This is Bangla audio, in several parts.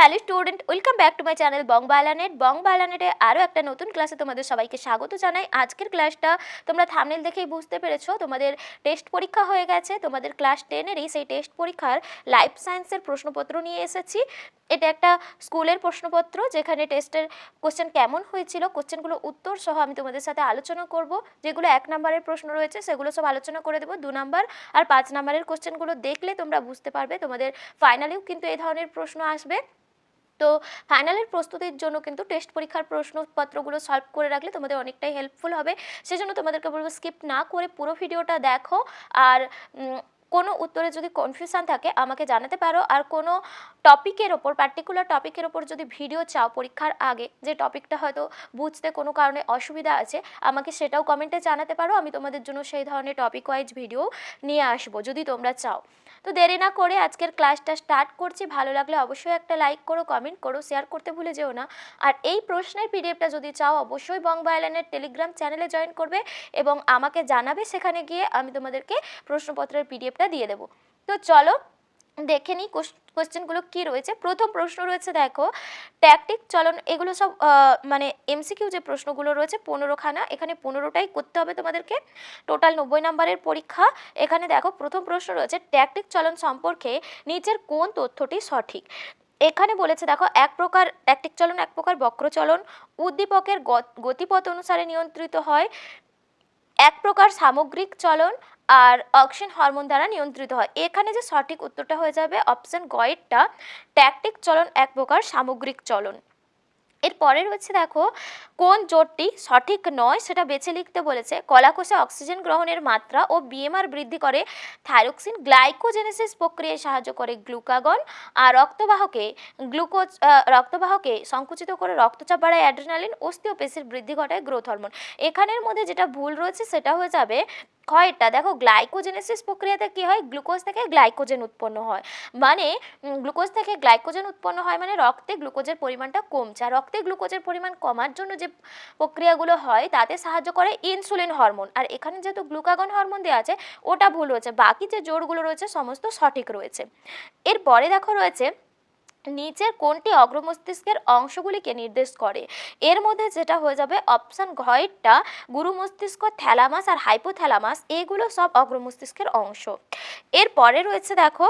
Hello student, welcome back to my channel Bong Balanet. Bong বালানেটে আরও একটা নতুন ক্লাসে তোমাদের সবাইকে স্বাগত জানাই। আজকের ক্লাসটা তোমরা থাম্বনেল দেখেই বুঝতে পেরেছো, তোমাদের টেস্ট পরীক্ষা হয়ে গেছে। তোমাদের ক্লাস 10-এরই সেই টেস্ট পরীক্ষার লাইফ সায়েন্সের প্রশ্নপত্র নিয়ে এসেছি। এটা একটা স্কুলের প্রশ্নপত্র, যেখানে টেস্টের কোশ্চেন কেমন হয়েছিল, কোশ্চেনগুলো উত্তর সহ আমি তোমাদের সাথে আলোচনা করব। যেগুলো 1 নম্বরের প্রশ্ন রয়েছে সেগুলো সব আলোচনা করে দেবো। 2 নম্বর আর 5 নম্বরের কোশ্চেনগুলো দেখলে তোমরা বুঝতে পারবে তোমাদের ফাইনালেও কিন্তু এই ধরনের প্রশ্ন আসবে। তো ফাইনালের প্রস্তুতির জন্য কিন্তু টেস্ট পরীক্ষার প্রশ্নপত্রগুলো সলভ করে রাখলে তোমাদের অনেকটাই হেল্পফুল হবে। সেজন্য তোমাদেরকে বলবো স্কিপ না করে পুরো ভিডিওটা দেখো। আর কোনো উত্তরে যদি কনফিউশন থাকে আমাকে জানাতে পারো। আর কোনো টপিকের ওপর, পার্টিকুলার টপিকের ওপর যদি ভিডিও চাও পরীক্ষার আগে, যে টপিকটা হয়তো বুঝতে কোনো কারণে অসুবিধা আছে, আমাকে সেটাও কমেন্টে জানাতে পারো। আমি তোমাদের জন্য সেই ধরনের টপিক ওয়াইজ ভিডিও নিয়ে আসবো যদি তোমরা চাও। তো দেরি না করে আজকের ক্লাসটা স্টার্ট করছি। ভালো লাগলে অবশ্যই একটা লাইক করো, কমেন্ট করো, শেয়ার করতে ভুলে যেও না। আর এই প্রশ্নের পিডিএফটা যদি চাও অবশ্যই বং বায়োলানের টেলিগ্রাম চ্যানেলে জয়েন করবে এবং আমাকে জানাবে। সেখানে গিয়ে আমি তোমাদেরকে প্রশ্নপত্রের পিডিএফটা দিয়ে দেবো। তো চলো দেখে নিই কোশ্চেনগুলো কী রয়েছে। প্রথম প্রশ্ন রয়েছে, দেখো ট্যাকটিক চলন। এগুলো সব মানে এমসিকিউ যে প্রশ্নগুলো রয়েছে 15খানা, এখানে 15টাই করতে হবে তোমাদেরকে। টোটাল 90 নম্বরের পরীক্ষা। এখানে দেখো প্রথম প্রশ্ন রয়েছে, ট্যাকটিক চলন সম্পর্কে নিচের কোন তথ্যটি সঠিক। এখানে বলেছে দেখো, এক প্রকার ট্যাকটিক চলন এক প্রকার বক্র চলন, উদ্দীপকের গতিপথ অনুসারে নিয়ন্ত্রিত হয়, এক প্রকার সামগ্রিক চলন, আর অক্সিন হরমোন দ্বারা নিয়ন্ত্রিত হয়। এখানে যে সঠিক উত্তরটা হয়ে যাবে অপশন গয়েরটা, ট্যাকটিক চলন এক প্রকার সামগ্রিক চলন। এরপরে রয়েছে দেখো, কোন জোটটি সঠিক নয় সেটা বেছে লিখতে বলেছে। কলাকোষে অক্সিজেন গ্রহণের মাত্রা ও বিএমআর বৃদ্ধি করে থাইরক্সিন, গ্লাইকোজেনেসিস প্রক্রিয়ায় সাহায্য করে গ্লুকাগন, আর রক্তবাহকে সংকুচিত করে রক্তচাপ বাড়ায় অ্যাড্রিনালিন, অস্থিওপেশির বৃদ্ধি ঘটায় গ্রোথ হরমোন। এখানের মধ্যে যেটা ভুল রয়েছে সেটা হয়ে যাবে ক্ষয়টা। দেখো গ্লাইকোজেনেসিস প্রক্রিয়াতে কি হয়, গ্লুকোজ থেকে গ্লাইকোজেন উৎপন্ন হয়। মানে গ্লুকোজ থেকে গ্লাইকোজেন উৎপন্ন হয় মানে রক্তে গ্লুকোজের পরিমাণটা কমছে। আর রক্তে গ্লুকোজের পরিমাণ কমার জন্য যে প্রক্রিয়াগুলো হয় তাতে সাহায্য করে ইনসুলিন হরমোন। আর এখানে যেহেতু গ্লুকাগন হরমোন দেওয়া আছে ওটা ভুল রয়েছে, বাকি যে জোড়গুলো রয়েছে সমস্ত সঠিক রয়েছে। এরপরে দেখো রয়েছে, নিচের কোনটি অগ্রমস্তিষ্কের অংশগুলিকে নির্দেশ করে। এর মধ্যে যেটা হয়ে যাবে অপশন ঘয়েরটা, গুরু মস্তিষ্ক, থ্যালামাস আর হাইপোথ্যালামাস, এগুলো সব অগ্রমস্তিষ্কের অংশ। এরপরে রয়েছে দেখো,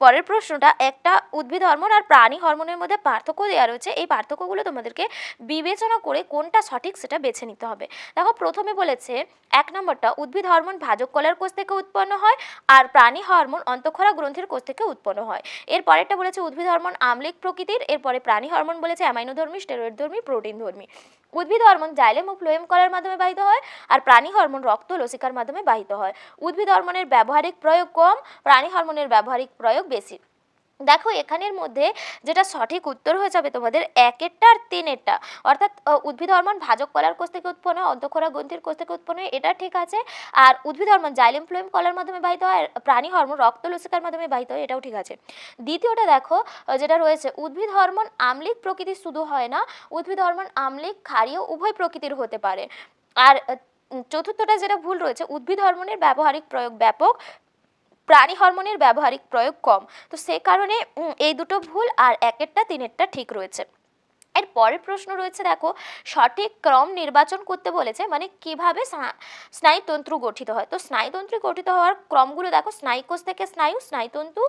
পরের প্রশ্নটা, একটা উদ্ভিদ হরমোন আর প্রাণী হরমোনের মধ্যে পার্থক্য দেওয়া রয়েছে। এই পার্থক্যগুলো তোমাদেরকে বিবেচনা করে কোনটা সঠিক সেটা বেছে নিতে হবে। দেখো প্রথমে বলেছে 1 নম্বরটা, উদ্ভিদ হরমোন ভাজক কলার কোষ থেকে উৎপন্ন হয় আর প্রাণী হরমোন অন্তঃক্ষরা গ্রন্থির কোষ থেকে উৎপন্ন হয়। এর পরেরটা বলেছে উদ্ভিদ হরমোন আম্লিক প্রকৃতির, এরপরে প্রাণী হরমোন বলেছে অ্যামাইনোধর্মী, স্টেরয়েডধর্মী, প্রোটিনধর্মী। উদ্ভিদ হরমোন জাইলেম ও ফ্লোয়েম কলার মাধ্যমে বাহিত হয় আর প্রাণী হরমোন রক্ত লসিকার মাধ্যমে বাহিত হয়। উদ্ভিদ হরমোনের ব্যবহারিক প্রয়োগ কম, প্রাণী হরমোনের ব্যবহারিক প্রয়োগ বেশি। দেখো এখানের মধ্যে যেটা সঠিক উত্তর হয়ে যাবে তোমাদের 1এরটা আর 3এরটা, অর্থাৎ উদ্ভিদ হরমোন ভাজক কলার কোষ থেকে উৎপন্ন হয়, অন্তঃক্ষরা গ্রন্থির কোষ থেকে উৎপন্ন হয়, এটা ঠিক আছে। আর উদ্ভিদ হরমোন জাইলেম ফ্লোয়েম কলার মাধ্যমে বাহিত হয়, প্রাণী হরমোন রক্ত লসিকার মাধ্যমে বাহিত হয়, এটাও ঠিক আছে। দ্বিতীয়টা দেখো যেটা রয়েছে, উদ্ভিদ হরমোন আম্লিক প্রকৃতির শুধু হয় না, উদ্ভিদ হরমোন আম্লিক, ক্ষারীয় উভয় প্রকৃতির হতে পারে। আর চতুর্থটা যেটা ভুল রয়েছে, উদ্ভিদ হরমোনের ব্যবহারিক প্রয়োগ ব্যাপক, প্রাণী হরমোনের ব্যবহারিক প্রয়োগ কম। তো সে কারণে এই দুটো ভুল, আর 1এরটা 3এরটা ঠিক রয়েছে। এর পরের প্রশ্ন রয়েছে দেখো, সঠিক ক্রম নির্বাচন করতে বলেছে, মানে কিভাবে স্নায়ুতন্ত্র গঠিত হয়। তো স্নায়ুতন্ত্র গঠিত হওয়ার ক্রমগুলো দেখো, স্নায়ুকোষ থেকে স্নায়ু, স্নায়ুতন্তু,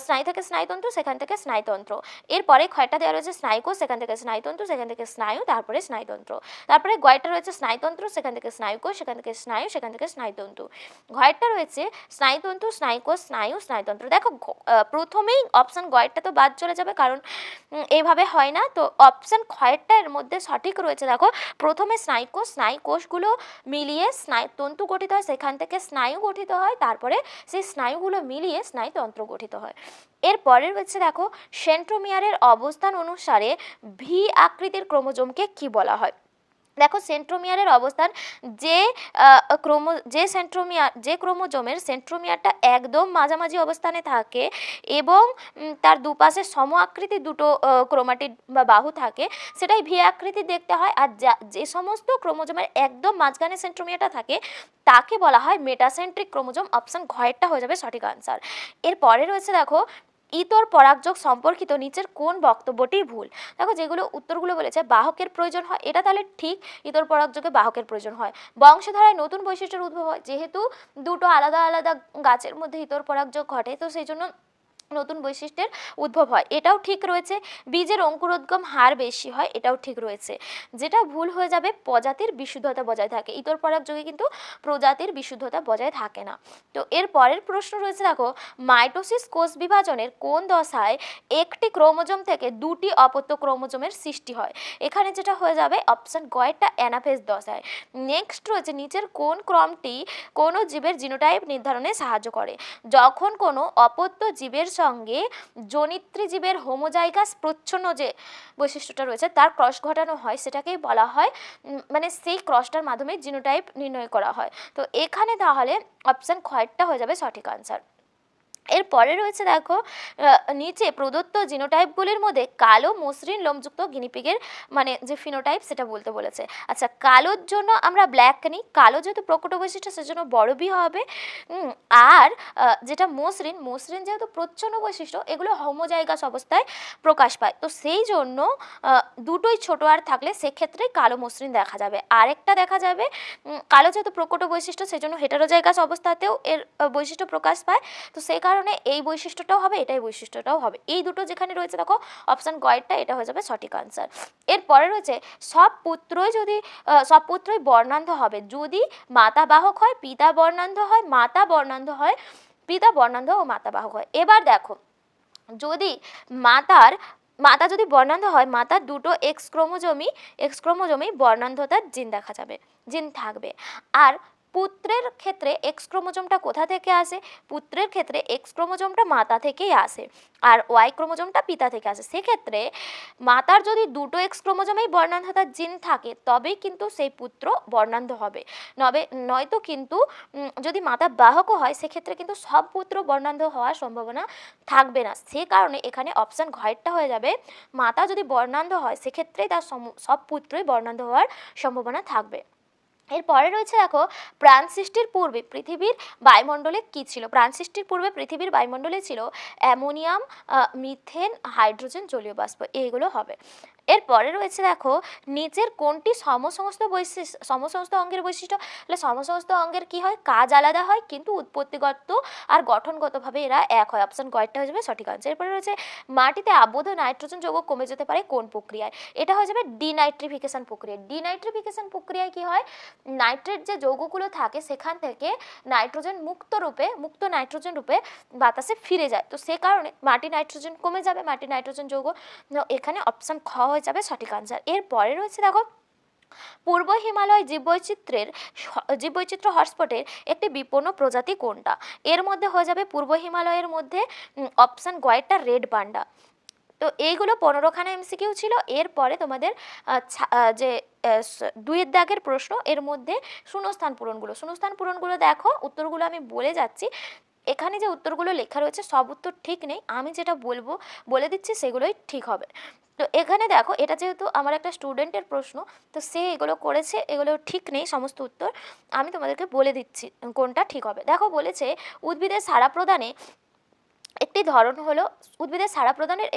স্নায়ু থেকে স্নায়ুতন্ত্র, সেখান থেকে স্নায়ুতন্ত্র। এরপরে ক্ষয়টা দেওয়া রয়েছে স্নায়ুকোষ, সেখান থেকে স্নায়ুতন্তু, সেখান থেকে স্নায়ু, তারপরে স্নায়ুতন্ত্র। তারপরে গয়টা রয়েছে স্নায়ুতন্ত্র, সেখান থেকে স্নায়ুকোষ, সেখান থেকে স্নায়ু, সেখান থেকে স্নায়ুতন্তু। ঘয়টা রয়েছে স্নায়ুতন্তু, স্নায়ুকোষ, স্নায়ু, স্নায়ুতন্ত্র। দেখো প্রথমেই অপশন গয়টা তো বাদ চলে যাবে, কারণ এইভাবে হয় না। তো অপশন ক্ষয়েরটা এর মধ্যে সঠিক রয়েছে। দেখো প্রথমে স্নায়ুকোষ, স্নায়ুকোষগুলো মিলিয়ে স্নায়ুতন্তু গঠিত হয়, সেখান থেকে স্নায়ু গঠিত হয়, তারপরে সেই স্নায়ুগুলো মিলিয়ে স্নায়ুতন্ত্র গঠিত হয়। এরপরে রয়েছে দেখো, সেন্ট্রোমিয়ারের অবস্থান অনুসারে ভি আকৃতির ক্রোমোজোমকে কি বলা হয়। দেখো সেন্ট্রোমিয়ারের অবস্থান, যে ক্রোমোজোমের সেন্ট্রোমিয়ারটা একদম মাঝামাঝি অবস্থানে থাকে এবং তার দুপাশে সম আকৃতির দুটো ক্রোমাটিড বা বাহু থাকে, সেটাই ভি আকৃতি দেখতে হয়। আর যে সমস্ত ক্রোমোজোমের একদম মাঝখানে সেন্ট্রোমিয়ারটা থাকে তাকে বলা হয় মেটাসেন্ট্রিক ক্রোমোজোম। অপশন ঘয়েরটা হয়ে যাবে সঠিক আনসার। এরপরে রয়েছে দেখো, ইতর পরাগযোগ সম্পর্কিত নিচের কোন বক্তব্যটি ভুল? দেখো যেগুলো উত্তরগুলো বলেছে বাহকের প্রয়োজন হয়, এটা তাহলে ঠিক, ইতর পরাগযোগে বাহকের প্রয়োজন হয়। বংশধারায় নতুন বৈশিষ্ট্যের উদ্ভব হয়, যেহেতু দুটো আলাদা আলাদা গাছের মধ্যে ইতর পরাগযোগ ঘটে, তো সেই জন্য নতুন বৈশিষ্ট্যের উদ্ভব হয়, এটাও ঠিক রয়েছে। বীজের অঙ্কুরোদ্গম হার বেশি হয়, এটাও ঠিক রয়েছে। যেটা ভুল হয়ে যাবে, প্রজাতির বিশুদ্ধতা বজায় থাকে, ইতর পরাগযোগে কিন্তু প্রজাতির বিশুদ্ধতা বজায় থাকে না। তো এর পরের প্রশ্ন রয়েছে, দেখো মাইটোসিস কোষ বিভাজনের কোন দশায় একটি ক্রোমোজোম থেকে দুটি অপত্য ক্রোমোজোমের সৃষ্টি হয়? এখানে যেটা হয়ে যাবে অপশন গয়েরটা অ্যানাফেজ দশায়। নেক্সট রয়েছে নিচের কোন ক্রমটি কোনো জীবের জিনোটাইপ নির্ধারণে সাহায্য করে? যখন কোনো অপত্য জীবের সঙ্গে জনিত্রী জীবের হোমোজাইগাস প্রচ্ছন্ন যে বৈশিষ্ট্যটা রয়েছে তার ক্রস ঘটানো হয়, সেটাকেই বলা হয় মানে সেই ক্রসটার মাধ্যমে জিনোটাইপ নির্ণয় করা হয়। তো এখানে তাহলে অপশন খয়েরটা হয়ে যাবে সঠিক আনসার। এরপরে রয়েছে দেখো নিচে প্রদত্ত জিনোটাইপগুলির মধ্যে কালো মসৃণ লোমযুক্ত গিনিপিগের মানে যে ফিনোটাইপ সেটা বলতে বলেছে। আচ্ছা, কালোর জন্য আমরা ব্ল্যাক নিই, কালো যেহেতু প্রকট বৈশিষ্ট্য সেজন্য বড় বি হবে। আর যেটা মসৃণ, মসৃণ যেহেতু প্রচ্ছন্ন বৈশিষ্ট্য, এগুলো হোমোজাইগাস অবস্থায় প্রকাশ পায়, তো সেই জন্য দুটোই ছোট আর থাকলে সেক্ষেত্রে কালো মসৃণ দেখা যাবে। আরেকটা দেখা যাবে কালো যেহেতু প্রকট বৈশিষ্ট্য সেজন্য হেটারোজাইগাস অবস্থাতেও এর বৈশিষ্ট্য প্রকাশ পায়, তো সেই কারণে এই বৈশিষ্ট্যটাও হবে, এটাই বৈশিষ্ট্যটাও হবে। এই দুটো যেখানে রয়েছে দেখো অপশন গয়েরটা, এটা হয়ে যাবে সঠিক আনসার। এরপরে রয়েছে সব পুত্রই বর্ণান্ধ হবে যদি মাতা বাহক হয়, পিতা বর্ণান্ধ হয়, মাতা বর্ণান্ধ হয়, পিতা বর্ণান্ধ ও মাতা বাহক হয়। এবার দেখো যদি মাতা যদি বর্ণান্ধ হয়, মাতার দুটো এক্স ক্রোমোজোমই বর্ণান্ধতার জিন দেখা যাবে, জিন থাকবে। আর পুত্রের ক্ষেত্রে এক্স ক্রোমোজোমটা কোথা থেকে আসে? পুত্রের ক্ষেত্রে এক্স ক্রোমোজোমটা মাতা থেকেই আসে আর ওয়াই ক্রোমোজোমটা পিতা থেকে আসে। সেক্ষেত্রে মাতার যদি দুটো এক্স ক্রোমোজোমেই বর্ণান্ধতার জিন থাকে তবেই কিন্তু সেই পুত্র বর্ণান্ধ হবে, নয়তো কিন্তু যদি মাতা বাহকও হয় সেক্ষেত্রে কিন্তু সব পুত্র বর্ণান্ধ হওয়ার সম্ভাবনা থাকবে না। সে কারণে এখানে অপশান ঘয়েরটা হয়ে যাবে, মাতা যদি বর্ণান্ধ হয় সেক্ষেত্রেই তার সব পুত্রই বর্ণান্ধ হওয়ার সম্ভাবনা থাকবে। এরপরে রয়েছে দেখো প্রাণ সৃষ্টির পূর্বে পৃথিবীর বায়ুমণ্ডলে কী ছিল? প্রাণ সৃষ্টির পূর্বে পৃথিবীর বায়ুমণ্ডলে ছিল অ্যামোনিয়াম, মিথেন, হাইড্রোজেন, জলীয় বাষ্প, এইগুলো হবে। এরপরে রয়েছে দেখো নিচের কোনটি সমসমস্ত অঙ্গের বৈশিষ্ট্য? তাহলে সমসমস্ত অঙ্গের কি হয়? কাজ আলাদা হয় কিন্তু উৎপত্তিগত আর গঠনগতভাবে এরা এক হয়, অপশন কয়েকটা হয়ে যাবে সঠিক আনসার। এরপরে রয়েছে মাটিতে আবদ্ধ নাইট্রোজেন যৌগ কমে যেতে পারে কোন প্রক্রিয়ায়? এটা হয়ে যাবে ডিনাইট্রিফিকেশন প্রক্রিয়া। ডিনাইট্রিফিকেশন প্রক্রিয়ায় কি হয়? নাইট্রেট যে যৌগগুলো থাকে সেখান থেকে নাইট্রোজেন মুক্ত নাইট্রোজেন রূপে বাতাসে ফিরে যায়, তো সে কারণে মাটি নাইট্রোজেন কমে যাবে, মাটি নাইট্রোজেন যৌগ, এখানে অপশন খ হয়ে যাবে সঠিক আনসার। এরপরে রয়েছে দেখো পূর্ব হিমালয় জীববৈচিত্র্য হটস্পটের একটি বিপন্ন প্রজাতি কোনটা? এর মধ্যে হয়ে যাবে পূর্ব হিমালয়ের মধ্যে অপশন গয়েরটা রেড পান্ডা। তো এইগুলো 15খানা এমসিকিউ ছিল। এরপরে তোমাদের যে দুইয়ের দাগের প্রশ্ন, এর মধ্যে শূন্যস্থান পূরণগুলো দেখো, উত্তরগুলো আমি বলে যাচ্ছি। এখানে যে উত্তরগুলো লেখা রয়েছে সব উত্তর ঠিক নেই, আমি যেটা বলে দিচ্ছি সেগুলোই ঠিক হবে। তো এখানে দেখো এটা যেহেতু আমার একটা স্টুডেন্টের প্রশ্ন, তো সে এগুলো করেছে, এগুলো ঠিক নেই সমস্ত উত্তর, আমি তোমাদেরকে বলে দিচ্ছি কোনটা ঠিক হবে। দেখো বলেছে উদ্ভিদের সাড়া প্রদানের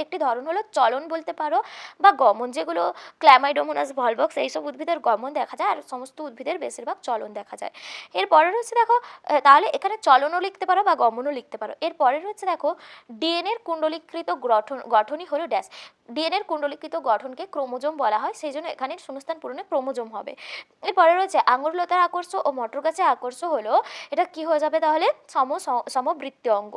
একটি ধরন হলো চলন বলতে পারো বা গমন, যেগুলো ক্ল্যামাইডোমোনাস, ভলভক্স এইসব উদ্ভিদের গমন দেখা যায় আর সমস্ত উদ্ভিদের বেশিরভাগ চলন দেখা যায়। এরপরে রয়েছে দেখো তাহলে এখানে চলনও লিখতে পারো বা গমনও লিখতে পারো। এরপরে রয়েছে দেখো ডিএনএর কুণ্ডলীকৃত গঠনই হলো ড্যাশ। ডিএনএর কুণ্ডলীকৃত গঠনকে ক্রোমোজোম বলা হয়, সেই জন্য এখানে শূন্যস্থান পূরণে ক্রোমোজোম হবে। এরপরে রয়েছে আঙুরলতার আকর্ষ ও মটর গাছের আকর্ষ হলো, এটা কি হয়ে যাবে তাহলে? সমবৃত্তীয় অঙ্গ।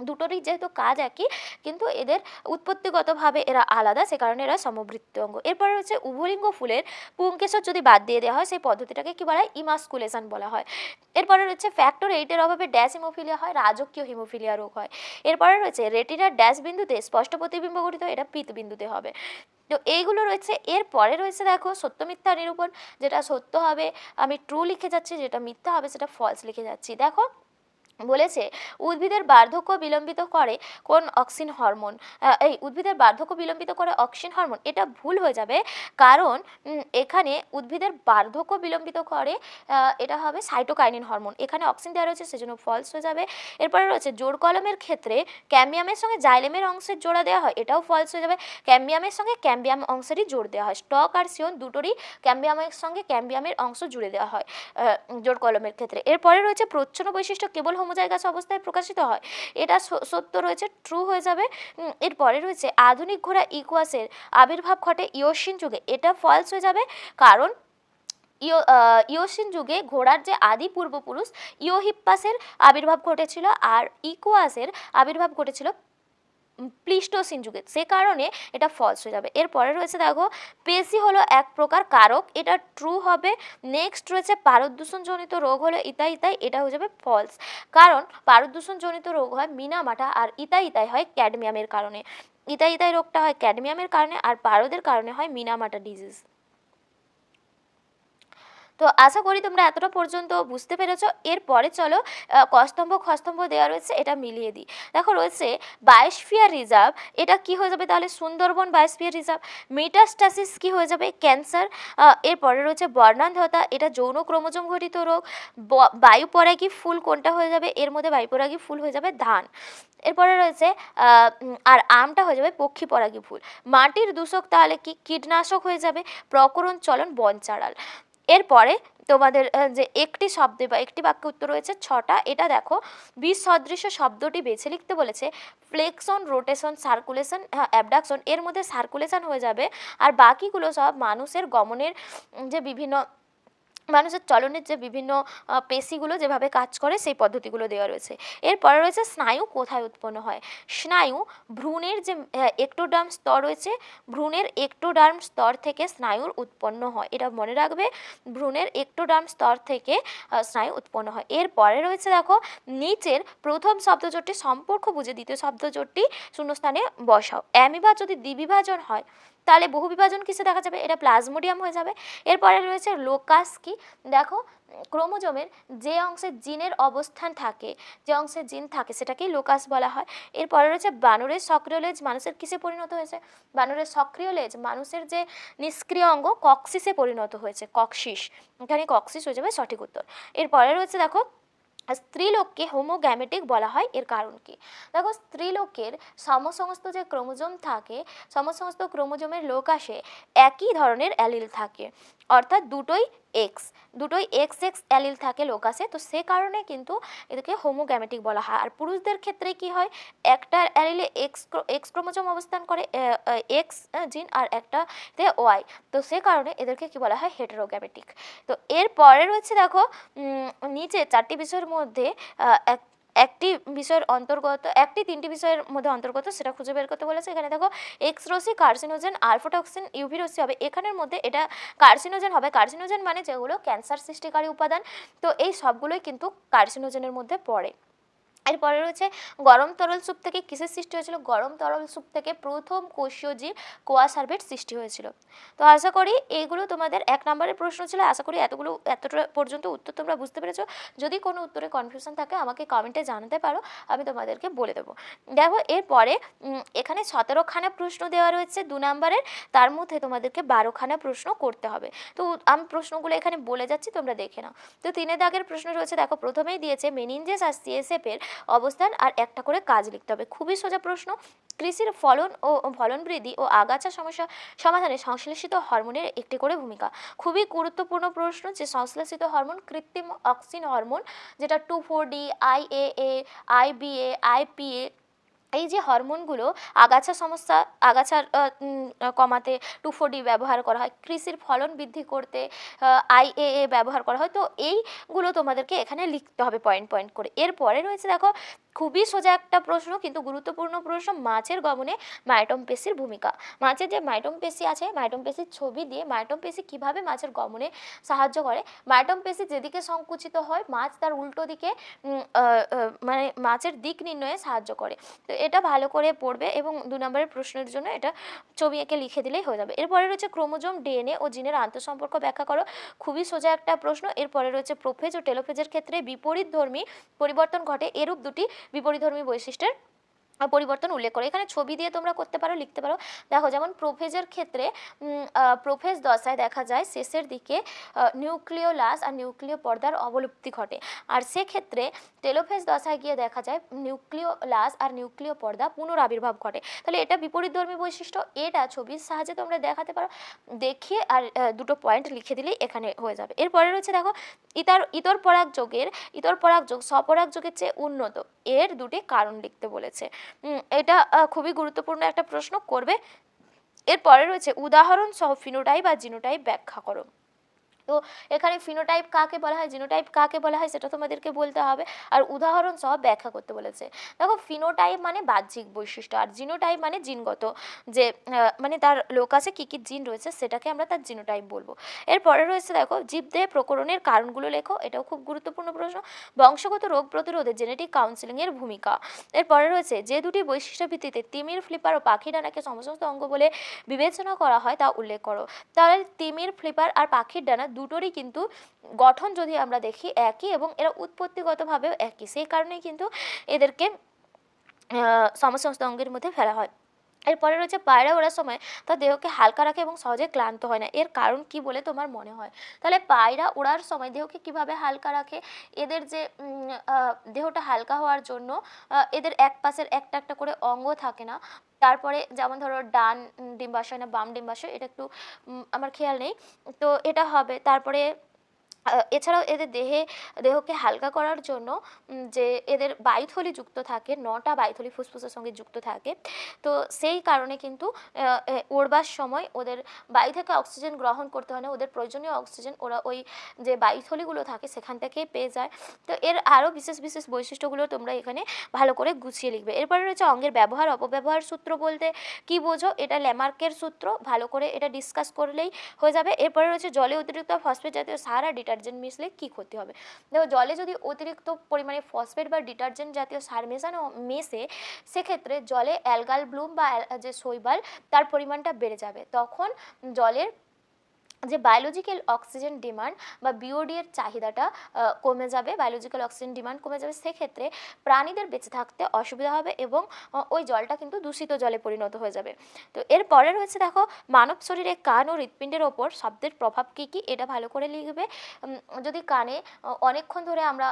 দুটোরই যেহেতু কাজ একই কিন্তু এদের উৎপত্তিগতভাবে এরা আলাদা, সে কারণে এরা সমবৃত্তীয় অঙ্গ। এরপরে রয়েছে উভলিঙ্গ ফুলের পুংকেশর যদি বাদ দিয়ে দেওয়া হয় সেই পদ্ধতিটাকে কি বলা হয়? ইমাস্কুলেশন বলা হয়। এরপরে রয়েছে ফ্যাক্টর 8-এর অভাবে ড্যাশ হিমোফিলিয়া হয়, রাজকীয় হিমোফিলিয়া রোগ হয়। এরপরে রয়েছে রেটিনার ড্যাশ বিন্দুতে স্পষ্ট প্রতিবিম্ব গঠিত, এটা পিত বিন্দুতে হবে। তো এইগুলো রয়েছে। এরপরে রয়েছে দেখো সত্য মিথ্যা নিরূপণ, যেটা সত্য হবে আমি ট্রু লিখে যাচ্ছি, যেটা মিথ্যা হবে সেটা ফলস লিখে যাচ্ছি। দেখো বলেছে উদ্ভিদের বার্ধক্য বিলম্বিত করে কোন অক্সিন হরমোন, এই উদ্ভিদের বার্ধক্য বিলম্বিত করে অক্সিন হরমোন, এটা ভুল হয়ে যাবে, কারণ এখানে উদ্ভিদের বার্ধক্য বিলম্বিত করে এটা হবে সাইটোকাইনিন হরমোন, এখানে অক্সিন দেওয়া রয়েছে সেজন্য ফলস হয়ে যাবে। এরপরে রয়েছে জোড় কলমের ক্ষেত্রে ক্যাম্বিয়ামের সঙ্গে জাইলেমের অংশের জোড়া দেওয়া হয়, এটাও ফলস হয়ে যাবে, ক্যাম্বিয়ামের সঙ্গে ক্যাম্বিয়াম অংশেরই জোড় দেওয়া হয়, স্টক আর সিয়ন দুটোরই ক্যাম্বিয়ামের সঙ্গে ক্যাম্বিয়ামের অংশ জুড়ে দেওয়া হয় জোড় কলমের ক্ষেত্রে। এরপরে রয়েছে প্রচ্ছন্ন বৈশিষ্ট্য কেবল হোমোজাইগাস অবস্থায় প্রকাশিত হয়, এটা সত্য রয়েছে, ট্রু হয়ে যাবে। এরপরে রয়েছে আধুনিক ঘোড়া ইকুয়াসের আবির্ভাব ঘটে ইওসিন যুগে, এটা ফলস হয়ে যাবে, কারণ ইওসিন যুগে ঘোড়ার যে আদি পূর্বপুরুষ ইওহিপ্পাসের আবির্ভাব ঘটেছিল আর ইকুয়াসের আবির্ভাব ঘটেছিল প্লিস্টোসিন যুগে, সে কারণে এটা ফলস হয়ে যাবে। এরপরে রয়েছে দেখো পেশি হলো এক প্রকার কারক, এটা ট্রু হবে। নেক্সট রয়েছে পারদূষণজনিত রোগ হলো ইতাই, এটা হয়ে যাবে ফলস, কারণ পারদূষণজনিত রোগ হয় মিনামাটা আর ইতাই হয় ক্যাডমিয়ামের কারণে, ইতাই রোগটা হয় ক্যাডমিয়ামের কারণে আর পারদের কারণে হয় মিনামাটা ডিজিজ। তো আশা করি তোমরা এতটা পর্যন্ত বুঝতে পেরেছ। এরপরে চলো কস্তম্ভ খস্তম্ভ দেওয়া রয়েছে, এটা মিলিয়ে দিই। দেখো রয়েছে বায়োস্ফিয়ার রিজার্ভ, এটা কি হয়ে যাবে তাহলে সুন্দরবন বায়োস্ফিয়ার রিজার্ভ। মেটাস্টাসিস কি হয়ে যাবে ক্যান্সার। এরপরে রয়েছে বর্ণান্ধতা, এটা যৌন ক্রোমোজোম ঘটিত রোগ। বায়ুপরাগী ফুল কোনটা হয়ে যাবে, এর মধ্যে বায়ুপরাগী ফুল হয়ে যাবে ধান। এরপরে রয়েছে আর আমটা হয়ে যাবে পক্ষী পরাগী ফুল। মাটির দূষক তাহলে কি কীটনাশক হয়ে যাবে, প্রকরণ চলন বনচাঁড়াল। এরপরে তোমাদের যে একটি শব্দে বা একটি বাক্যে উত্তর রয়েছে 6টা, এটা দেখো বিষ সদৃশ্য শব্দটি বেছে লিখতে বলেছে। ফ্লেকশন, রোটেশন, সার্কুলেশন, অ্যাবডাকশন, এর মধ্যে সার্কুলেশন হয়ে যাবে, আর বাকিগুলো সব মানুষের গমনের যে বিভিন্ন মানুষের চলনের যে বিভিন্ন পেশিগুলো যেভাবে কাজ করে সেই পদ্ধতিগুলো দেওয়া রয়েছে। এরপরে রয়েছে স্নায়ু কোথায় উৎপন্ন হয়। স্নায়ু ভ্রূণের যে একটোডার্ম স্তর রয়েছে, ভ্রূণের একটোডার্ম স্তর থেকে স্নায়ুর উৎপন্ন হয়, এটা মনে রাখবে, ভ্রূণের একটোডার্ম স্তর থেকে স্নায়ু উৎপন্ন হয়। এরপরে রয়েছে দেখো নিচের প্রথম শব্দজোটটি সম্পর্ক বুঝে দ্বিতীয় শব্দজোটটি শূন্যস্থানে বসাও। অ্যামিবা যদি দ্বিবিভাজন হয় তাহলে বহু বিভাজন কিসে দেখা যাবে, এটা প্লাজমোডিয়াম হয়ে যাবে। এরপরে রয়েছে লোকাস কি, দেখো ক্রোমোজোমের যে অংশে জিনের অবস্থান থাকে, যে অংশে জিন থাকে সেটাকেই লোকাস বলা হয়। এরপরে রয়েছে বানরের সক্রিয় লেজ মানুষের কিসে পরিণত হয়েছে, বানরের সক্রিয় লেজ মানুষের যে নিষ্ক্রিয় অঙ্গ কক্সিসে পরিণত হয়েছে, কক্সিস, এখানে কক্সিস হয়ে যাবে সঠিক উত্তর। এরপরে রয়েছে দেখো স্ত্রীলোককে হোমোগ্যামেটিক বলা হয়, এর কারণ কি। দেখো স্ত্রীলোকের সমস্ত যে ক্রোমোজোম থাকে, সমস্ত ক্রোমোজোমের লোক আসে একই ধরনের অ্যালিল থাকে, অর্থাৎ দুটোই এক্স অ্যালিল থাকে লোকাসে, তো সে কারণে কিন্তু এদেরকে হোমোগ্যামেটিক বলা হয়। আর পুরুষদের ক্ষেত্রে কি হয়, একটা অ্যালিলে এক্স ক্রোমোজোম অবস্থান করে, এক্স জিন, আর একটাতে ওয়াই, তো সে কারণে এদেরকে কি বলা হয় হেটেরোগ্যামেটিক। তো এরপরে রয়েছে দেখো নিচে 4টি বিষয়ের মধ্যে একটি বিষয়ের অন্তর্গত, একটি 3টি বিষয়ের মধ্যে অন্তর্গত, সেটা খুঁজে বের করতে বলেছে। এখানে দেখো এক্স রশ্মি কার্সিনোজেন, আলফাটক্সিন, ইউভি রশ্মি হবে, এখানের মধ্যে এটা কার্সিনোজেন হবে। কার্সিনোজেন মানে যেগুলো ক্যান্সার সৃষ্টিকারী উপাদান, তো এই সবগুলোই কিন্তু কার্সিনোজেনের মধ্যে পড়ে। এরপরে রয়েছে গরম তরল স্যুপ থেকে কিসের সৃষ্টি হয়েছিল, গরম তরল স্যুপ থেকে প্রথম কোষীয় জীব কোয়াসার্ভেট সৃষ্টি হয়েছিল। তো আশা করি এইগুলো তোমাদের 1 নম্বরের প্রশ্ন ছিল, আশা করি এতটা পর্যন্ত উত্তর তোমরা বুঝতে পেরেছো। যদি কোনো উত্তরে কনফিউশন থাকে আমাকে কমেন্টে জানাতে পারো, আমি তোমাদেরকে বলে দেবো। দেখো এরপরে এখানে 17খানা প্রশ্ন দেওয়া রয়েছে 2 নম্বরের, তার মধ্যে তোমাদেরকে 12খানা প্রশ্ন করতে হবে। তো আমি প্রশ্নগুলো এখানে বলে যাচ্ছি, তোমরা দেখে নাও। তো 3 দাগের প্রশ্ন রয়েছে, দেখো প্রথমেই দিয়েছে মেনিনজেস আর সিএসএফ এর অবস্থান আর একটা করে কাজ লিখতে হবে, খুবই সোজা প্রশ্ন। কৃষির ফলন বৃদ্ধি ও আগাছা সমস্যা সমাধানে সংশ্লেষিত হরমোনের একটি করে ভূমিকা, খুবই গুরুত্বপূর্ণ প্রশ্ন। যে সংশ্লেষিত হরমোন কৃত্রিম অক্সিন হরমোন, যেটা 2,4-D, IAA, IBA, IPA, এই যে হরমোনগুলো আগাছার কমাতে 2,4-D ব্যবহার করা হয়, কৃষির ফলন বৃদ্ধি করতে IAA ব্যবহার করা হয়। তো এইগুলো তোমাদেরকে এখানে লিখতে হবে পয়েন্ট করে। এরপরে রয়েছে দেখো খুবই সোজা একটা প্রশ্ন কিন্তু গুরুত্বপূর্ণ প্রশ্ন, মাছের গমনে মাইটোম পেশির ভূমিকা। মাছের যে মাইটোম পেশি আছে, মাইটোম পেশির ছবি দিয়ে মাইটোম পেশি কিভাবে মাছের গমনে সাহায্য করে। মাইটোম পেশি যেদিকে সংকুচিত হয় মাছ তার উল্টো দিকে মানে মাছের দিক নির্ণয়ে সাহায্য করে। তো এটা ভালো করে পড়বে এবং 2 নম্বরের প্রশ্নের জন্য এটা ছবি এঁকে লিখে দিলেই হয়ে যাবে। এরপরে রয়েছে ক্রোমোজোম, ডিএনএ ও জিনের আন্তঃসম্পর্ক ব্যাখ্যা করো। খুবই সোজা একটা প্রশ্ন। এরপরে রয়েছে প্রোফেজ ও টেলোফেজের ক্ষেত্রে বিপরীতধর্মী পরিবর্তন ঘটে, এরূপ দুটি বিপরীতধর্মী বৈশিষ্ট্যের পরিবর্তন উল্লেখ করে। এখানে ছবি দিয়ে তোমরা করতে পারো, লিখতে পারো। দেখো যেমন প্রোফেজের ক্ষেত্রে প্রোফেজ দশায় দেখা যায় শেষের দিকে নিউক্লিওলাস আর নিউক্লিয় পর্দার অবলুপ্তি ঘটে, আর সেক্ষেত্রে টেলোফেজ দশায় গিয়ে দেখা যায় নিউক্লিওলাস আর নিউক্লিয় পর্দা পুনরাবির্ভাব ঘটে। তাহলে এটা বিপরীতধর্মী বৈশিষ্ট্য, এটা ছবির সাহায্যে তোমরা দেখাতে পারো, দেখিয়ে আর দুটো পয়েন্ট লিখে দিলেই এখানে হয়ে যাবে। এরপরে রয়েছে দেখো ইতর পরাগযোগ স্বপরাগযোগের চেয়ে উন্নত, এর দুটি কারণ লিখতে বলেছে। এটা খুবই গুরুত্বপূর্ণ একটা প্রশ্ন করবে। এরপরে রয়েছে উদাহরণ সহ ফিনোটাইপ আর জিনোটাইপ ব্যাখ্যা করো। তো এখানে ফিনোটাইপ কাকে বলা হয়, জিনোটাইপ কাকে বলা হয় সেটা তোমাদেরকে বলতে হবে, আর উদাহরণ সহ ব্যাখ্যা করতে বলেছে। দেখো ফিনোটাইপ মানে বাহ্যিক বৈশিষ্ট্য, আর জিনোটাইপ মানে জিনগত, যে মানে তার লোকাসে কী কী জিন রয়েছে সেটাকে আমরা তার জিনোটাইপ বলবো। এরপরে রয়েছে দেখো জীবদেহে প্রকরণের কারণগুলো লেখো, এটাও খুব গুরুত্বপূর্ণ প্রশ্ন। বংশগত রোগ প্রতিরোধে জেনেটিক কাউন্সিলিংয়ের ভূমিকা। এরপরে রয়েছে যে দুটি বৈশিষ্ট্য ভিত্তিতে তিমির, ফ্লিপার ও পাখি ডানাকে সমস্ত অঙ্গ বলে বিবেচনা করা হয় তা উল্লেখ করো। তাহলে তিমির, ফ্লিপার আর পাখির ডানা দুটোরই কিন্তু গঠন যদি আমরা দেখি একই, এবং এরা উৎপত্তিগতভাবেও একই, সেই কারণেই কিন্তু এদেরকে সমস্ত অঙ্গের মধ্যে ফেলা হয়। এরপরে রয়েছে পায়রা ওড়ার সময় তার দেহকে হালকা রাখে এবং সহজে ক্লান্ত হয় না, এর কারণ কি বলে তোমার মনে হয়? তাহলে পায়রা ওড়ার সময় দেহকে কিভাবে হালকা রাখে? এদের যে দেহটা হালকা হওয়ার জন্য এদের এক পাশের একটা একটা করে অঙ্গ থাকে না। তারপরে যেমন ধরো ডান ডিম্বাশয় না বাম ডিম্বাশয়, এটা একটু আমার খেয়াল নেই, তো এটা হবে। তারপরে এছাড়াও এদের দেহকে হালকা করার জন্য যে এদের বায়ুথলি যুক্ত থাকে, 9টা বায়ুথলি ফুসফুসের সঙ্গে যুক্ত থাকে, তো সেই কারণে কিন্তু ওড়বার সময় ওদের বায়ু থেকে অক্সিজেন গ্রহণ করতে হয় না, ওদের প্রয়োজনীয় অক্সিজেন ওরা ওই যে বায়ুথলিগুলো থাকে সেখান থেকেই পেয়ে যায়। তো এর আরও বিশেষ বিশেষ বৈশিষ্ট্যগুলো তোমরা এখানে ভালো করে গুছিয়ে লিখবে। এরপরে রয়েছে অঙ্গের ব্যবহার অপব্যবহার সূত্র বলতে কি বোঝো, এটা ল্যামার্কের সূত্র, ভালো করে এটা ডিসকাস করলেই হয়ে যাবে। এরপরে রয়েছে জলে অতিরিক্ত ফসফেট জাতীয় সার আর ডিটারজেন্ট মিশলে কি ক্ষতি হবে। দেখো জলে যদি অতিরিক্ত পরিমাণে ফসফেট বা ডিটারজেন্ট জাতীয় সার মেশে সেক্ষেত্রে জলে অ্যালগাল ব্লুম বা যে শৈবাল তার পরিমাণটা বেড়ে যাবে, তখন জলের যে বায়োলজিক্যাল অক্সিজেন ডিমান্ড বা বিওডি এর চাহিদাটা কমে যাবে, বায়োলজিক্যাল অক্সিজেন ডিমান্ড কমে যাবে, সেক্ষেত্রে প্রাণীদের বেঁচে থাকতে অসুবিধা হবে এবং ওই জলটা কিন্তু দূষিত জলে পরিণত হয়ে যাবে। তো এরপরে রয়েছে দেখো মানব শরীরে কান ও হৃৎপিণ্ডের ওপর শব্দের প্রভাব কী কী, এটা ভালো করে লিখবে। যদি কানে অনেকক্ষণ ধরে আমরা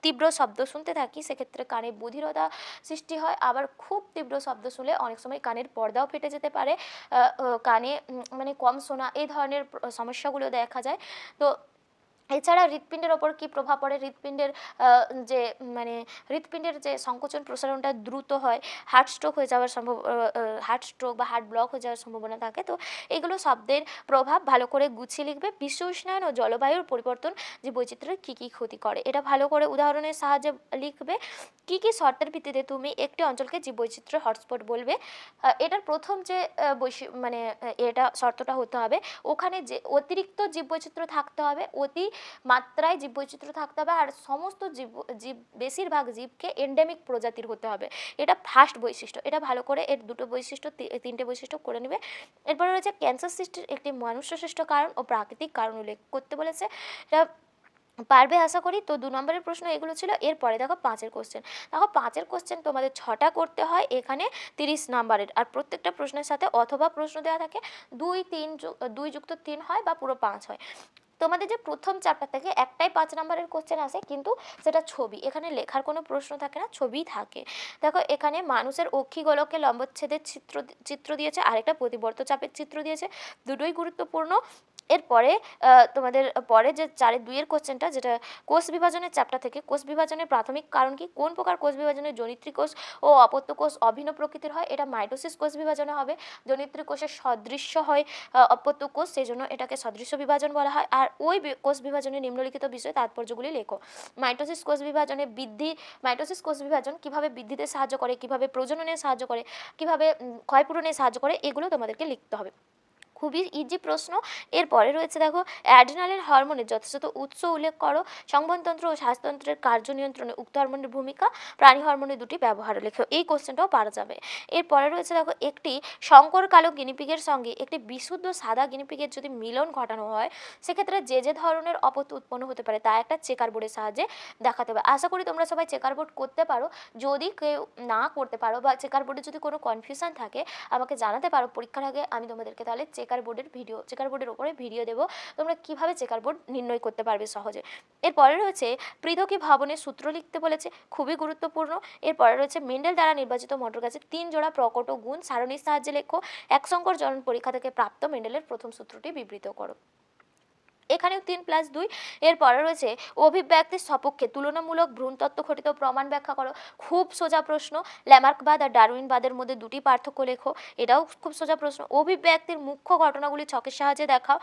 তীব্র শব্দ শুনতে থাকি সেক্ষেত্রে কানে বধিরতা সৃষ্টি হয়, আবার খুব তীব্র শব্দ শুনলে অনেক সময় কানের পর্দাও ফেটে যেতে পারে, কানে মানে কম শোনা, এই ধরনের সমস্যাগুলো দেখা যায়। তো এছাড়া হৃৎপিণ্ডের ওপর কী প্রভাব পড়ে, যে মানে হৃৎপিণ্ডের যে সংকোচন প্রসারণটা দ্রুত হয়, হার্ট স্ট্রোক বা হার্ট ব্লক হয়ে যাওয়ার সম্ভাবনা থাকে। তো এগুলো শব্দের প্রভাব ভালো করে গুছিয়ে লিখবে। বিশ্ব উষ্ণায়ন ও জলবায়ুর পরিবর্তন যে বৈচিত্র্যের কী কী ক্ষতি করে, এটা ভালো করে উদাহরণের সাহায্যে লিখবে। কী কী শর্তের ভিত্তিতে তুমি একটি অঞ্চলকে জীববৈচিত্র্য হটস্পট বলবে। এটার প্রথম যে এটা শর্তটা হতে হবে, ওখানে যে অতিরিক্ত জীববৈচিত্র্য থাকতে হবে, অতি মাত্রায় জীববৈচিত্র্য থাকতে হবে, আর সমস্ত জীব বেশিরভাগ জীবকে এন্ডেমিক প্রজাতির হতে হবে, এটা ফার্স্ট বৈশিষ্ট্য। এটা ভালো করে এর দুটো বৈশিষ্ট্য, তিনটে বৈশিষ্ট্য করে নেবে। এরপরে রয়েছে ক্যান্সার সৃষ্টির একটি মনুষ্যসৃষ্ট কারণ ও প্রাকৃতিক কারণ উল্লেখ করতে বলেছে, এটা পারবে আশা করি। তো 2 নম্বরের প্রশ্ন এগুলো ছিল। এরপরে দেখো 5-এর কোশ্চেন। দেখো 5-এর কোশ্চেন তোমাদের 6টা করতে হয়, এখানে 30 নম্বরের, আর প্রত্যেকটা প্রশ্নের সাথে অথবা প্রশ্ন দেওয়া থাকে, 2 যুক্ত 3 হয় বা পুরো 5 হয়। তোমাদের যে প্রথম চ্যাপ্টার থেকে একটাই 5 নম্বরের কোশ্চেন আসে, কিন্তু সেটা ছবি, এখানে লেখার কোনো প্রশ্ন থাকে না, ছবিই থাকে। দেখো এখানে মানুষের অক্ষিগোলকে লম্বচ্ছেদের চিত্র দিয়েছে, আরেকটা প্রতিবর্ত চাপের চিত্র দিয়েছে, দুটোই গুরুত্বপূর্ণ। এরপরে তোমাদের পরে যে 4-2 এর কোশ্চেনটা, যেটা কোষ বিভাজনের চ্যাপ্টার থেকে, কোষ বিভাজনের প্রাথমিক কারণ কি, কোন প্রকার কোষ বিভাজনে জনিত্রী কোষ ও অপত্য কোষ অভিন্ন প্রকৃতির হয়, এটা মাইটোসিস কোষ বিভাজনে হবে। জনিত্রী কোষের সদৃশ্য হয় অপত্য কোষ, সেই জন্য এটাকে সদৃশ্য বিভাজন বলা হয়। আর ওই কোষ বিভাজনে নিম্নলিখিত বিষয় তাৎপর্যগুলি লেখো। মাইটোসিস কোষ বিভাজনে মাইটোসিস কোষ বিভাজন কিভাবে বৃদ্ধিতে সাহায্য করে, কিভাবে প্রজননে সাহায্য করে, কিভাবে ক্ষয়পূরণে সাহায্য করে, এগুলো তোমাদেরকে লিখতে হবে। খুবই ইজি প্রশ্ন। এরপরে রয়েছে দেখো, অ্যাড্রিনালিন হরমোনের যথাযথ উৎস উল্লেখ করো। সংবহনতন্ত্র ও শ্বাসতন্ত্রের কার্য নিয়ন্ত্রণে উক্ত হরমোনের ভূমিকা, প্রাণী হরমোনের দুটি ব্যবহার লেখো। এই কোশ্চেনটাও পারা যাবে। এরপরে রয়েছে দেখো, একটি শঙ্কর কালো গিনিপিগের সঙ্গে একটি বিশুদ্ধ সাদা গিনিপিগের যদি মিলন ঘটানো হয়, সেক্ষেত্রে যে ধরনের অপত্য উৎপন্ন হতে পারে তা একটা চেকার বোর্ডের সাহায্যে দেখাতে হবে। আশা করি তোমরা সবাই চেকার বোর্ড করতে পারো। যদি কেউ না করতে পারো বা চেকার বোর্ডে যদি কোনো কনফিউশন থাকে, আমাকে জানাতে পারো। পরীক্ষার আগে আমি তোমাদেরকে তাহলে চেকার বোর্ডের উপরে ভিডিও দেবো, তোমরা কিভাবে চেকার বোর্ড নির্ণয় করতে পারবে সহজে। এরপরে রয়েছে পৃথকী ভবনের সূত্র লিখতে বলেছে, খুবই গুরুত্বপূর্ণ। এরপরে রয়েছে মেন্ডেল দ্বারা নির্বাচিত মোটর গাছের 3 জোড়া প্রকট গুণ সারণীর সাহায্যে লেখো। এক সংকর জনন পরীক্ষা থেকে প্রাপ্ত মেন্ডেলের প্রথম সূত্রটি বিবৃত করো। এখানেও 3+2। এরপরে রয়েছে অভিব্যক্তির সপক্ষে তুলনামূলক ভ্রূণতত্ত্ব ঘটিত প্রমাণ ব্যাখ্যা করো। খুব সোজা প্রশ্ন। ল্যামার্কবাদ আর ডারউইনবাদের মধ্যে দুটি পার্থক্য লেখো। এটাও খুব সোজা প্রশ্ন। অভিব্যক্তির মুখ্য ঘটনাগুলি ছকের সাহায্যে দেখাও।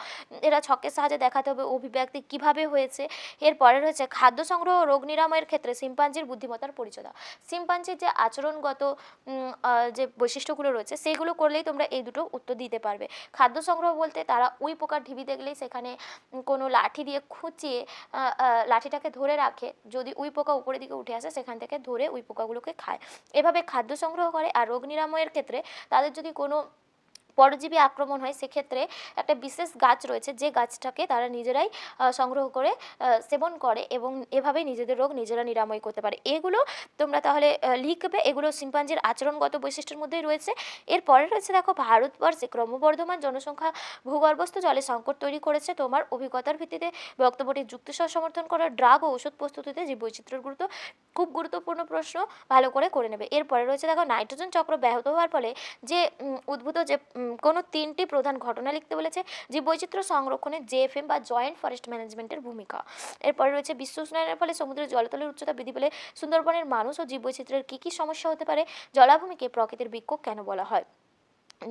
এটা ছকের সাহায্যে দেখাতে হবে অভিব্যক্তি কিভাবে হয়েছে। এরপরে রয়েছে খাদ্য সংগ্রহ ও রোগ নিরাময়ের ক্ষেত্রে শিম্পাঞ্জির বুদ্ধিমত্তার পরিচয় দাও। শিম্পাঞ্জির যে আচরণগত যে বৈশিষ্ট্যগুলো রয়েছে, সেগুলো করলেই তোমরা এই দুটো উত্তর দিতে পারবে। খাদ্য সংগ্রহ বলতে তারা উই পোকার ঢিবি দেখলেই সেখানে কোনো লাঠি দিয়ে খুঁচিয়ে লাঠিটাকে ধরে রাখে, যদি উই পোকা উপরের দিকে উঠে আসে সেখান থেকে ধরে উই পোকাগুলোকে খায়, এভাবে খাদ্য সংগ্রহ করে। আর রোগ নিরাময়ের ক্ষেত্রে তাদের যদি কোনো পরজীবী আক্রমণ হয়, সেক্ষেত্রে একটা বিশেষ গাছ রয়েছে, যে গাছটাকে তারা নিজেরাই সংগ্রহ করে সেবন করে এবং এভাবে নিজেদের রোগ নিজেরা নিরাময় করতে পারে। এগুলো তোমরা তাহলে লিখবে, এগুলো শিম্পাঞ্জির আচরণগত বৈশিষ্ট্যের মধ্যেই রয়েছে। এরপরে রয়েছে দেখো, ভারতবর্ষে ক্রমবর্ধমান জনসংখ্যা ভূগর্ভস্থ জলে সংকট তৈরি করেছে। তোমার অভিজ্ঞতার ভিত্তিতে বক্তব্যটি যুক্তিসহ সমর্থন করা। ড্রাগ ও ওষুধ প্রস্তুতিতে যে বৈচিত্র্যের গুরুত্ব, খুব গুরুত্বপূর্ণ প্রশ্ন, ভালো করে নেবে। এরপরে রয়েছে দেখো, নাইট্রোজেন চক্র ব্যাহত হওয়ার ফলে যে উদ্ভূত যে কোনো 3টি প্রধান ঘটনা লিখতে বলেছে। জীববৈচিত্র্য সংরক্ষণে জেএফএম বা জয়েন্ট ফরেস্ট ম্যানেজমেন্টের ভূমিকা। এরপরে রয়েছে বিশ্ব উষ্ণায়নের ফলে সমুদ্রের জলতলের উচ্চতা বৃদ্ধি পেলে সুন্দরবনের মানুষ ও জীববৈচিত্র্যের কী কী সমস্যা হতে পারে। জলাভূমিকে প্রকৃতির বৃক্ষ কেন বলা হয়।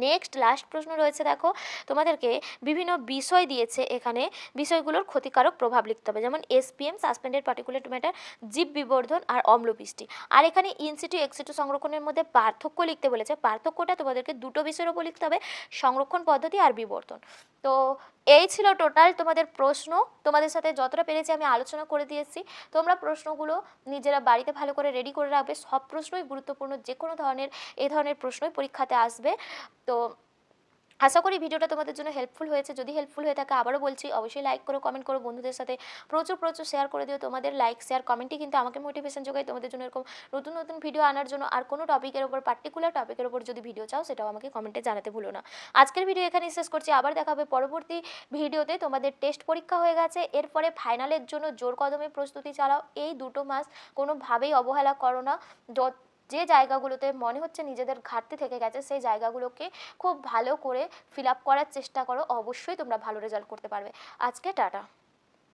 নেক্সট লাস্ট প্রশ্ন রয়েছে দেখো, তোমাদেরকে বিভিন্ন বিষয় দিয়েছে, এখানে বিষয়গুলোর ক্ষতিকারক প্রভাব লিখতে হবে, যেমন এসপিএম সাসপেন্ডেড পার্টিকুলেট ম্যাটার, জীব বিবর্ধন আর অম্লবৃষ্টি। আর এখানে ইনসিটু এক্সিটু সংরক্ষণের মধ্যে পার্থক্য লিখতে বলেছে। পার্থক্যটা তোমাদেরকে দুটো বিষয়ের উপর লিখতে হবে, সংরক্ষণ পদ্ধতি আর বিবর্ধন। তো এই ছিল টোটাল তোমাদের প্রশ্ন। তোমাদের সাথে যতটা পেরেছি আমি আলোচনা করে দিয়েছি। তোমরা প্রশ্নগুলো নিজেরা বাড়িতে ভালো করে রেডি করে রাখবে। সব প্রশ্নই গুরুত্বপূর্ণ, যে কোনো ধরনের এই ধরনের প্রশ্নই পরীক্ষাতে আসবে। তো আশা করি ভিডিওটা তোমাদের জন্য হেল্পফুল হয়েছে। যদি হেল্পফুল হয়ে থাকে, আবারও বলছি, অবশ্যই লাইক করো, কমেন্ট করো, বন্ধুদের সাথে প্রচুর শেয়ার করে দিও। তোমাদের লাইক শেয়ার কমেন্টই কিন্তু আমাকে মোটিভেশন যোগায় তোমাদের জন্য এরকম নতুন ভিডিও আনার জন্য। আর কোনো টপিকের ওপর, পার্টিকুলার টপিকের ওপর যদি ভিডিও চাও, সেটাও আমাকে কমেন্টে জানাতে ভুলো না। আজকের ভিডিও এখানেই শেষ করছি। আবার দেখা হবে পরবর্তী ভিডিওতে। তোমাদের টেস্ট পরীক্ষা হয়ে গেছে, এরপরে ফাইনালের জন্য জোর কদমে প্রস্তুতি চালাও। এই 2 মাস কোনোভাবেই অবহেলা করো না। যে জায়গাগুলোতে মনে হচ্ছে নিজেদের ঘাটতি থেকে গেছে, সেই জায়গাগুলোকে খুব ভালো করে ফিল আপ করার চেষ্টা করো। অবশ্যই তোমরা ভালো রেজাল্ট করতে পারবে। আজকে টাটা।